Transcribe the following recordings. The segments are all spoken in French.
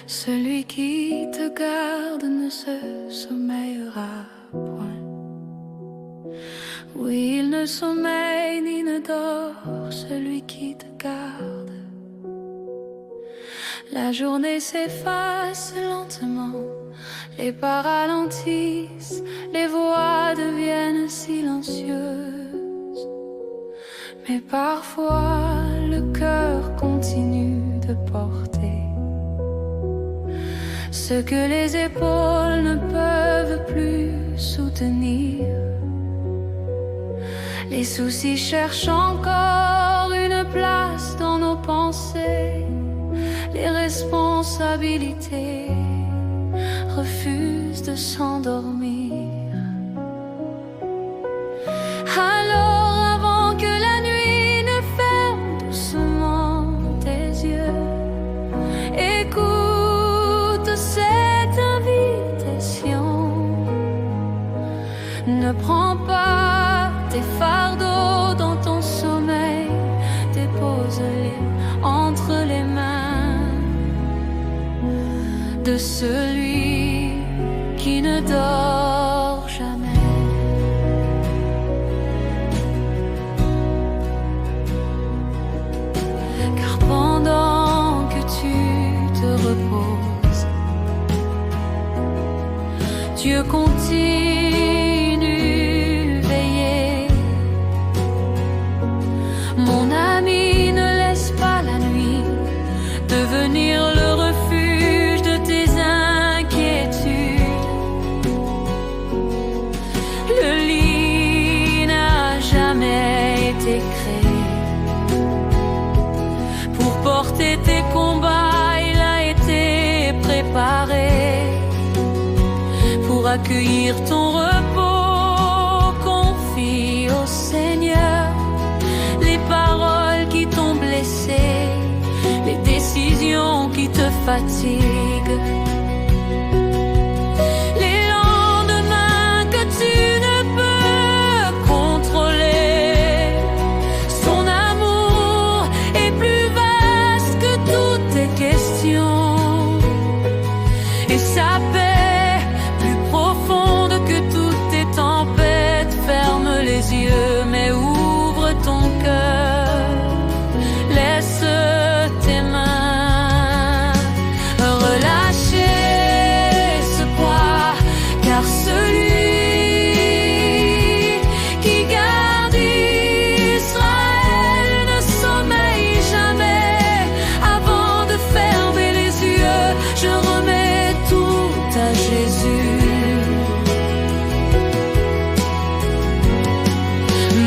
Celui qui te garde ne se sommeillera point. Oui, il ne sommeille ni ne dort, celui qui te garde. La journée s'efface lentement, les pas ralentissent, les voix deviennent silencieuses. Mais parfois le cœur continue de porter ce que les épaules ne peuvent plus soutenir. Les soucis cherchent encore une place dans nos pensées. Les responsabilités refusent de s'endormir. Alors avant que la nuit ne ferme doucement tes yeux, écoute cette invitation. Ne prends pas tes fardeaux dans ton sommeil, dépose-les entre les mains de celui qui ne dort jamais. Car pendant que tu te reposes, Dieu continue veiller. Mon ami, ne laisse pas la nuit devenir le refuge de tes inquiétudes. Le lit n'a jamais été créé pour porter tes combats, il a été préparé pour accueillir ton repos. Confie au Seigneur les paroles qui t'ont blessé, les décisions qui te fatiguent, les lendemains que tu ne peux contrôler. Son amour est plus vaste que toutes tes questions, et sa paix plus profonde que toutes tes tempêtes. Ferme les yeux, mais ouvre ton cœur, laisse tes mains relâcher ce poids, car celui qui garde Israël ne sommeille jamais. Avant de fermer les yeux, je remets tout à Jésus.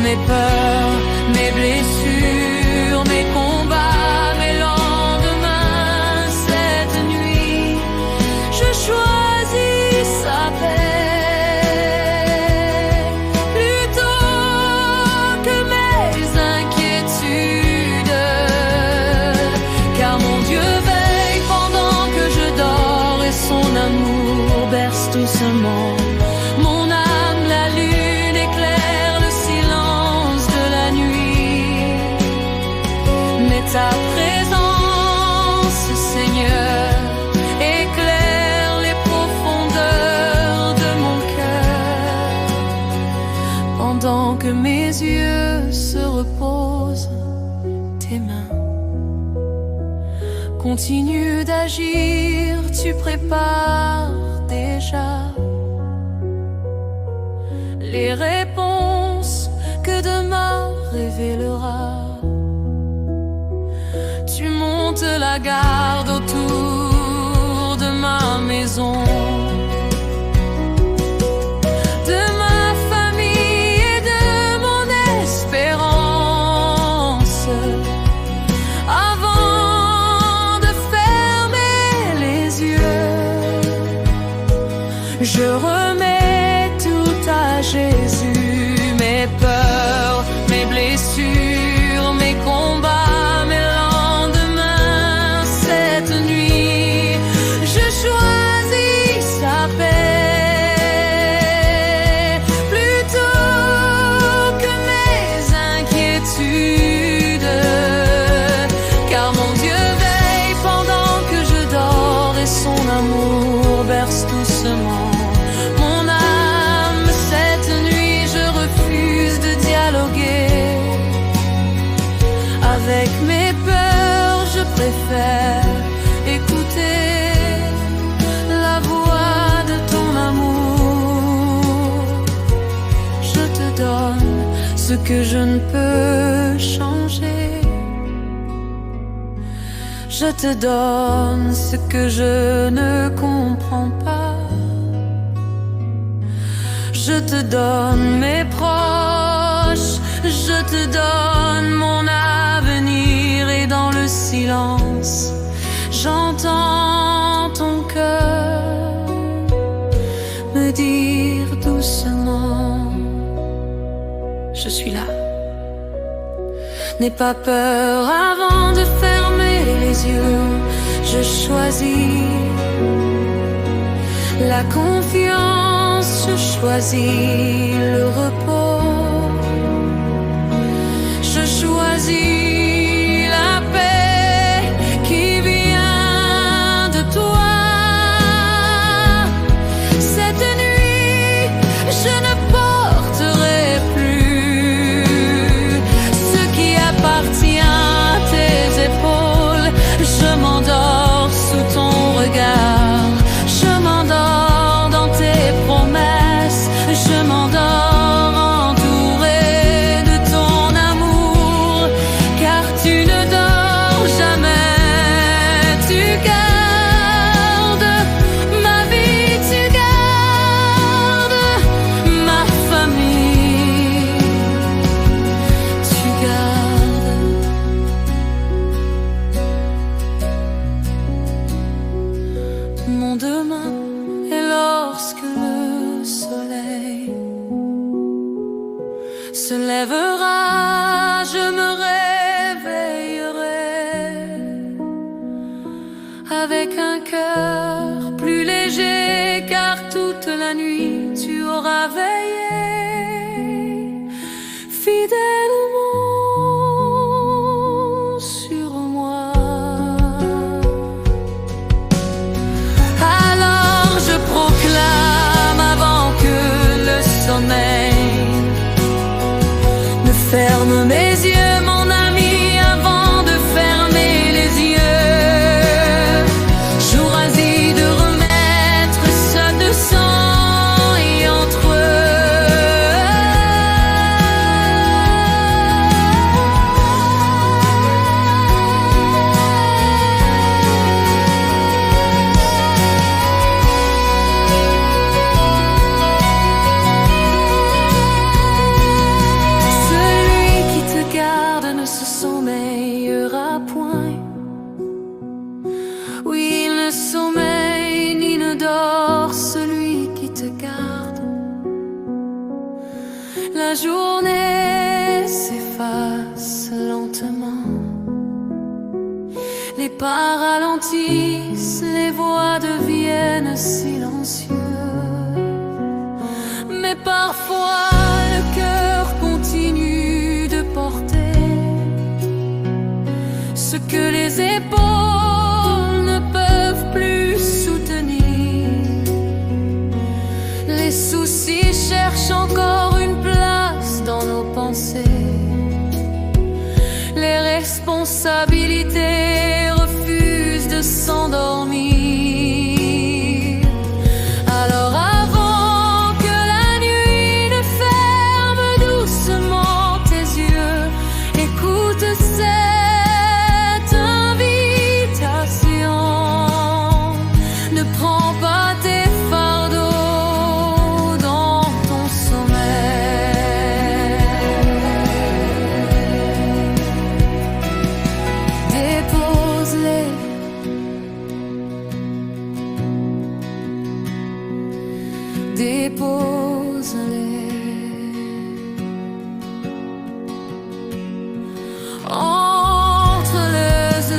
Mes peurs, mes blessures, mes combats, mes lendemains, cette nuit, je choisis sa paix plutôt que mes inquiétudes. Car mon Dieu veille pendant que je dors, et son amour berce doucement mon âme. La lune éclaire le silence de la nuit, mais ta présence, Seigneur, éclaire les profondeurs de mon cœur. Pendant que mes yeux se reposent, tes mains continuent d'agir. Tu prépares déjà les réponses que demain révélera. Tu montes la garde autour de ma maison, de ma famille et de mon espérance. Avant de fermer les yeux, je remets tout à Jésus. Mes peurs, mes blessures, mes combats, mes lendemains, cette nuit, je choisis sa paix plutôt que mes inquiétudes. Car mon Dieu veille pendant que je dors, et amour berce doucement mon âme. Cette nuit je refuse de dialoguer avec mes peurs, je préfère écouter la voix de ton amour. Je te donne ce que je ne peux changer. Je te donne ce que je ne comprends pas. Je te donne mes proches, je te donne mon avenir. Et dans le silence, j'entends ton cœur me dire doucement: je suis là. N'aie pas peur avant de fermer les yeux. Je choisis la confiance, je choisis le repos, je choisis la paix qui vient de toi. Cette nuit, je ne porterai plus ce qui appartient à tes épaules. Je m'endors sous ton regard, je m'endors dans tes promesses, je m'endors entouré de ton amour, car tu ne dors jamais. Tu gardes ma vie, tu gardes ma famille, tu gardes mon demain. Et lorsque le soleil se lèvera, je me réveillerai avec un cœur plus léger, car toute la nuit tu auras veillé fidèlement sur moi. Alors je proclame avant que le sommeil ne ferme mes yeux, mon ami, avant de fermer les yeux. Choisis de remettre ce de sang et entre celui qui te garde ne se sommeillera point. Oui, il ne sommeille ni ne dort, celui qui te garde. La journée s'efface lentement, les pas ralentissent, les voix deviennent silencieuses. Mais parfois le cœur continue de porter ce que les épaules ne peuvent plus soutenir. Les soucis cherchent encore une place dans nos pensées. Les responsabilités refusent de s'endormir. Alors avant que la nuit ne ferme doucement tes yeux, écoute cette invitation. Ne prends pas tes fardeaux dans ton sommeil. Dépose-les, dépose-les entre les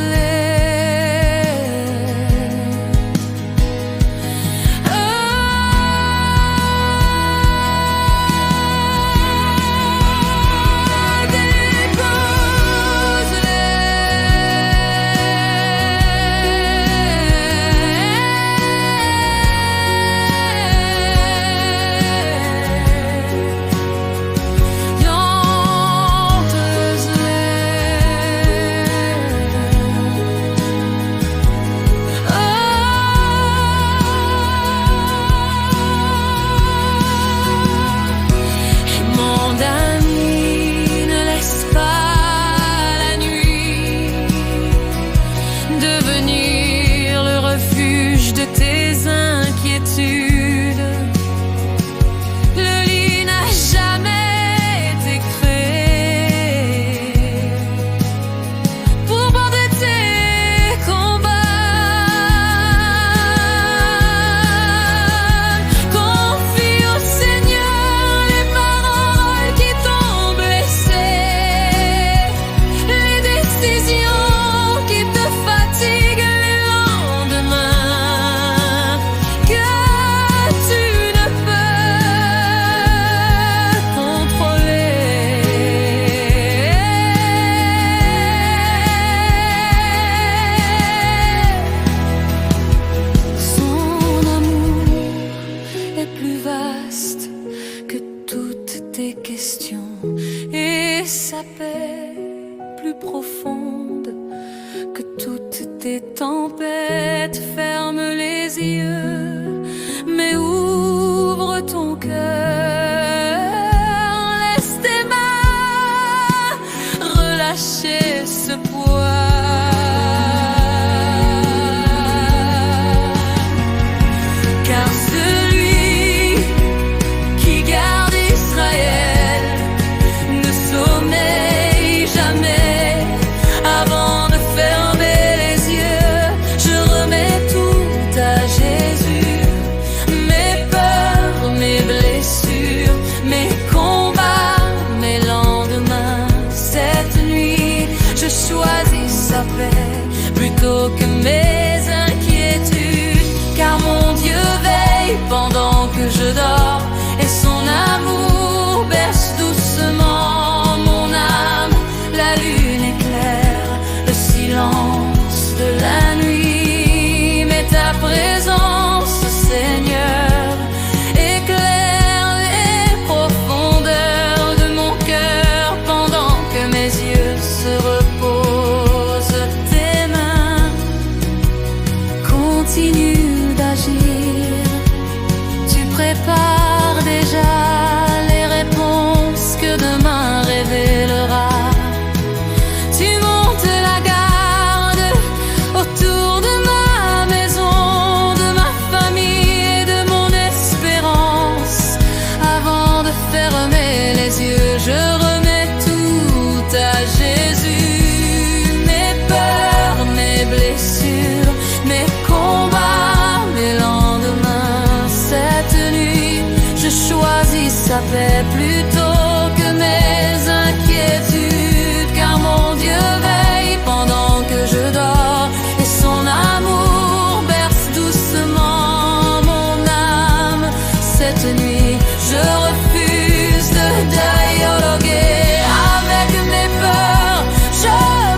la paix plutôt que mes inquiétudes, car mon Dieu veille pendant que je dors et son amour berce doucement mon âme. Cette nuit, je refuse de dialoguer avec mes peurs. Je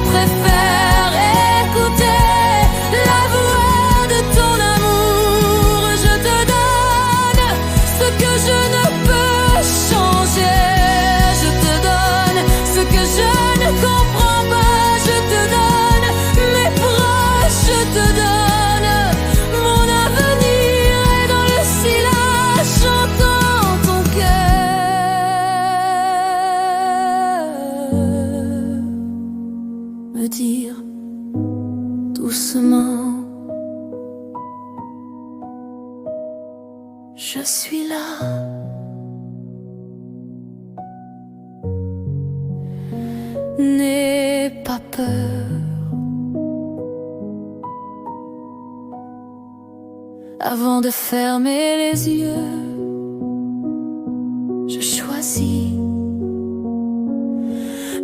préfère écouter la voix de ton amour. Je te donne ce que je ne peux changer. Je te donne ce que je ne comprends pas. Je te donne mes proches. Je te donne mon avenir. Et dans le silence, j'entends ton cœur me dire doucement: je suis là. N'aie pas peur. Avant de fermer les yeux, je choisis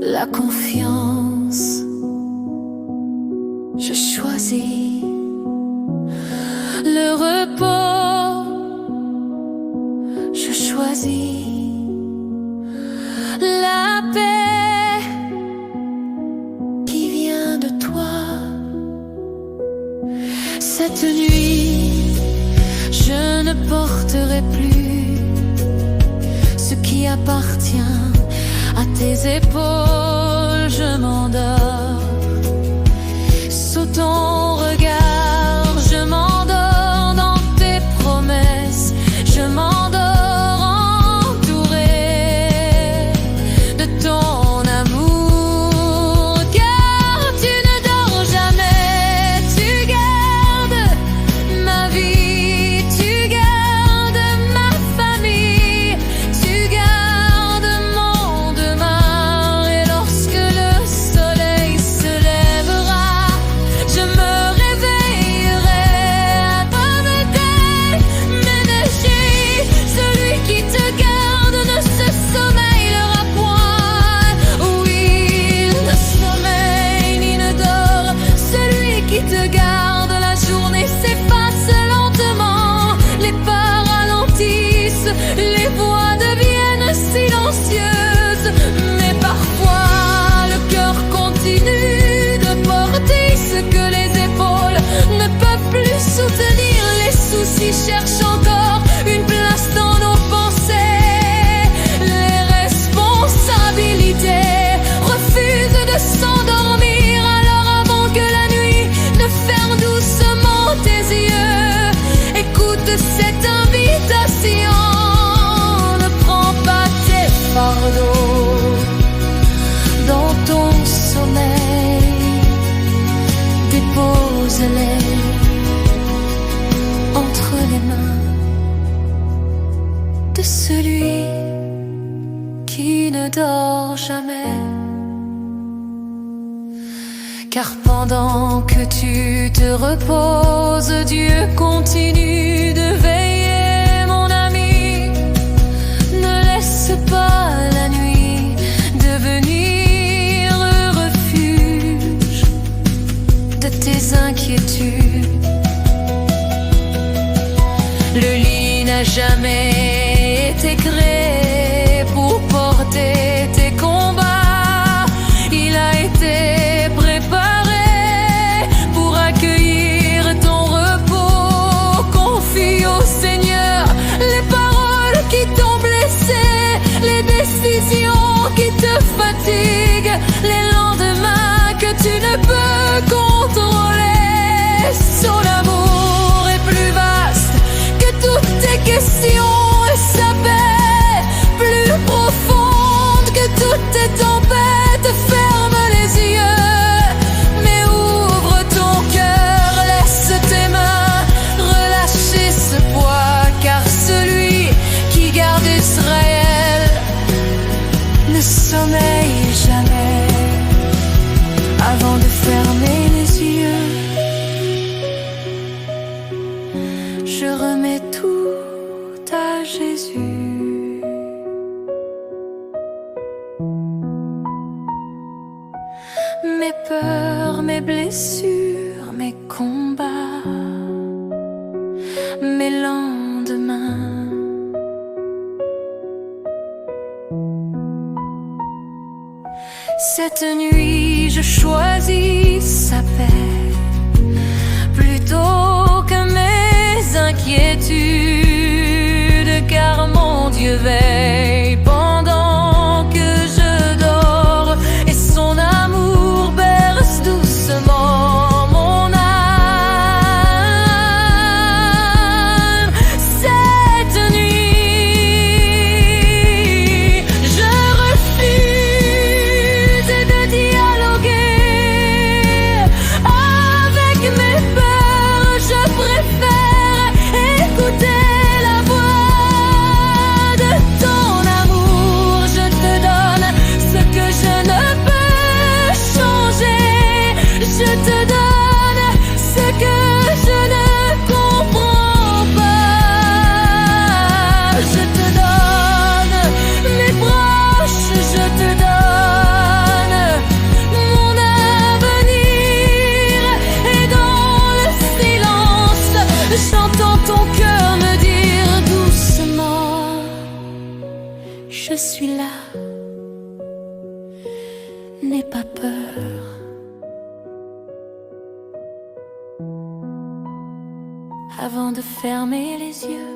la confiance. Je choisis le repos. Je choisis la paix qui vient de toi. Cette nuit, je ne porterai plus ce qui appartient à tes épaules. Je m'endors sous ton regard, je m'endors dans tes promesses, je m'endors entouré de ton amour, car tu ne dors jamais. Tu gardes ma vie, tu gardes ma famille, tu gardes mon demain. Et lorsque le soleil se lèvera, je me réveillerai avec mon énergie. Celui qui te garde ne se sommeillera point. Oui, il ne sommeille ni ne dort. Celui qui te garde, la journée s'efface lentement. Les pas ralentissent, les voix deviennent silencieuses. Mais parfois, le cœur continue de porter ce que les épaules ne peuvent plus soutenir. Les soucis cherchent encore une place dans nos pensées. Les responsabilités refusent de s'endormir. Alors avant que la nuit ne ferme doucement tes yeux, écoute cette invitation. Ne prends pas tes fardeaux dans ton sommeil. Dépose-les entre les mains de celui qui ne dort jamais. Car pendant que tu te reposes, Dieu continue de veiller, mon ami. Ne laisse pas la nuit devenir refuge de tes inquiétudes. Le lit n'a jamais été créé pour porter tes combats. Il a été préparé pour accueillir ton repos. Confie au Seigneur les paroles qui t'ont blessé, les décisions qui te fatiguent, les lendemains que tu ne peux contrôler. Son amour est plus vaste que toutes tes questions, et sa paix plus profonde que toutes tes tempêtes. Ferme les yeux, mais ouvre ton cœur, laisse tes mains relâcher ce poids, car celui qui garde Israël ne sommeille jamais. Avant de fermer les yeux, je remets tout à Jésus. blessures, mes combats, mes lendemains. Cette nuit, je choisis sa paix plutôt que mes inquiétudes, car mon Dieu veille pendant que je dors et son amour berce doucement mon âme. Cette nuit, je refuse de dialoguer avec mes peurs. Je préfère écouter la voix de ton amour. Je te donne ce que je ne peux changer. Je te donne ce que je ne comprends pas. Je te donne mes proches, je te donne mon avenir. Et dans le silence, j'entends ton cœur me dire doucement: je suis là, n'aie pas peur. Avant de fermer les yeux,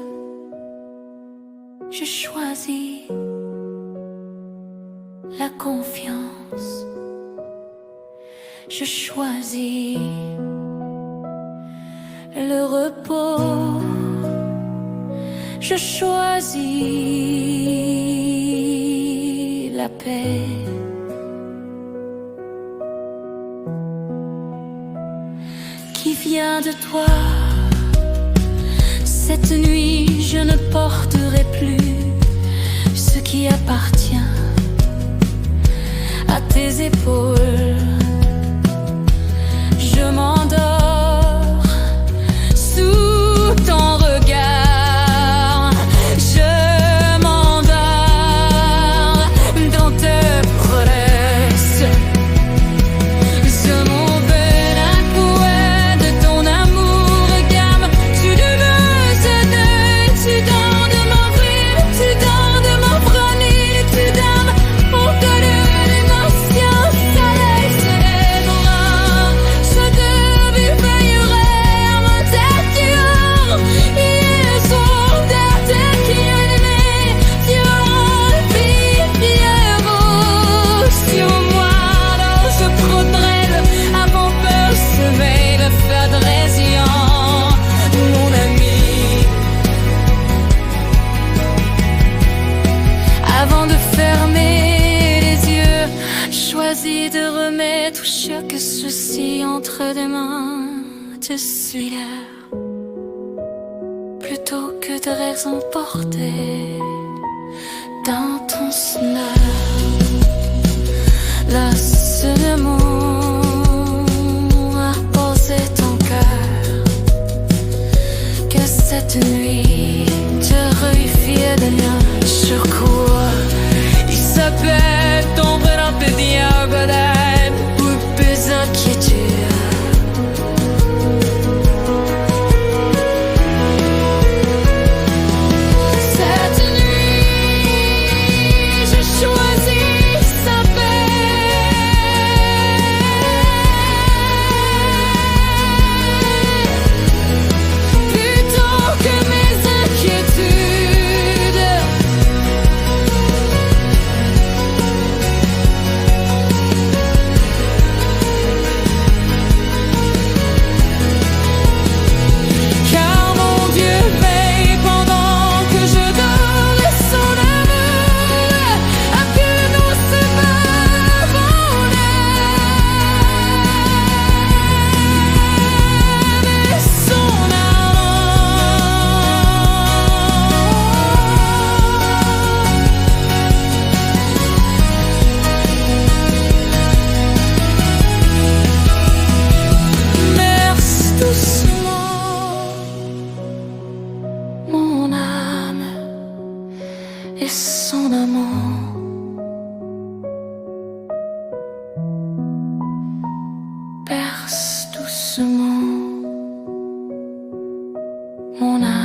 je choisis la confiance. Je choisis le repos. Je choisis la paix. Qui vient de toi. Cette nuit, je ne porterai plus ce qui appartient à tes épaules. Je m'endors sous ton regard. Je m'endors dans tes promesses. Ce mon d'un couet de ton amour gamme. Tu ne me cèdes, tu donnes de m'ouvrir, tu donnes de m'offrir, tu donnes encore de l'émotion. Soleil se lèvera, je te veillerai à mon tête. Hier soir, terre qui est aimée, tu auras vie, sur moi. Alors je prendrai avant peur semer le feu de résilience, mon ami. Avant de fermer les yeux, choisis de remettre chaque souci entre tes mains. Je suis là, plutôt que de rêves emportés dans ton snow. Laisse le mot à poser ton cœur. Que cette nuit te réussisse de rien. Sur quoi il s'appelle tomber dans tes diagonales pour tes inquiétudes. Cette nuit, je choisis sa paix plutôt que mes inquiétudes. Car mon Dieu veille pendant que je dors et son amour a pu nous séparer mon âme et son amour. Berce doucement mon âme et son amour. Berce mon âme.